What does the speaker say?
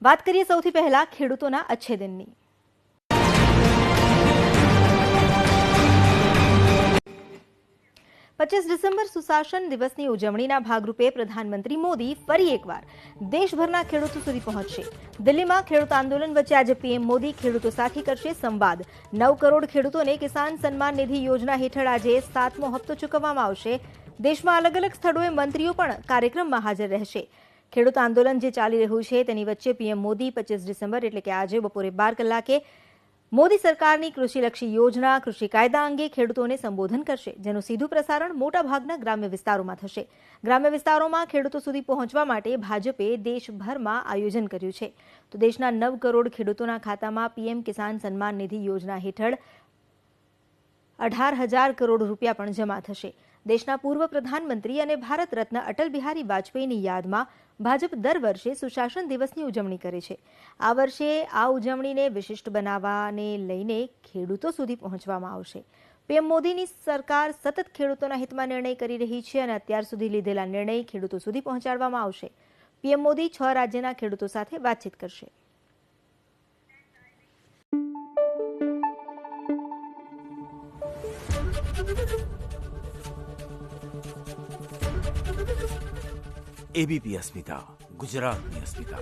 વાત કરીએ સૌથી પહેલા ખેડૂતોના અચ્છે દિનની। 25 ડિસેમ્બર સુશાસન દિવસની ઉજવણીના ભાગરૂપે પ્રધાનમંત્રી મોદી ફરી એકવાર દેશભરના ખેડૂતો સુધી પહોંચશે। દિલ્હીમાં ખેડૂત આંદોલન વચ્ચે આજે પીએમ મોદી ખેડૂતો સાથે કરશે સંવાદ। 9 કરોડ ખેડૂતોને કિસાન સન્માન નિધિ યોજના હેઠળ આજે 7મો હપ્તો ચૂકવવામાં આવશે। દેશમાં અલગ અલગ સ્થળોએ મંત્રીઓ પણ કાર્યક્રમમાં હાજર રહેશે। ખેડૂત આંદોલન જે ચાલી રહ્યું છે તેની વચ્ચે પીએમ મોદી 25 ડિસેમ્બર એટલે કે આજે બપોરે 12 કલાકે મોદી સરકારની કૃષિલક્ષી યોજના કૃષિ કાયદા અંગે ખેડૂતોને સંબોધન કરશે, જેનું સીધું પ્રસારણ મોટાભાગના ગ્રામ્ય વિસ્તારોમાં થશે। ગ્રામ્ય વિસ્તારોમાં ખેડૂતો સુધી પહોંચવા માટે ભાજપે દેશભરમાં આયોજન કર્યું છે। તો દેશના 9 કરોડ ખેડૂતોના ખાતામાં પીએમ કિસાન સન્માન નિધિ યોજના હેઠળ 18,000 કરોડ રૂપિયા પણ જમા થશે। દેશના પૂર્વ પ્રધાનમંત્રી અને ભારત રત્ન અટલ બિહારી વાજપેયીની યાદમાં ભાજપ દર વર્ષે સુશાસન દિવસની ઉજવણી કરે છે। આ વર્ષે આ ઉજવણીને વિશિષ્ટ બનાવવાને લઈને ખેડૂતો સુધી પહોંચવામાં આવશે। પીએમ મોદીની સરકાર સતત ખેડૂતોના હિતમાં નિર્ણય કરી રહી છે અને અત્યાર સુધી લીધેલા નિર્ણય ખેડૂતો સુધી પહોંચાડવામાં આવશે। પીએમ મોદી 6 રાજ્યના ખેડૂતો સાથે વાતચીત કરશે। एबीपी अस्मिता, गुजरातनी अस्मिता।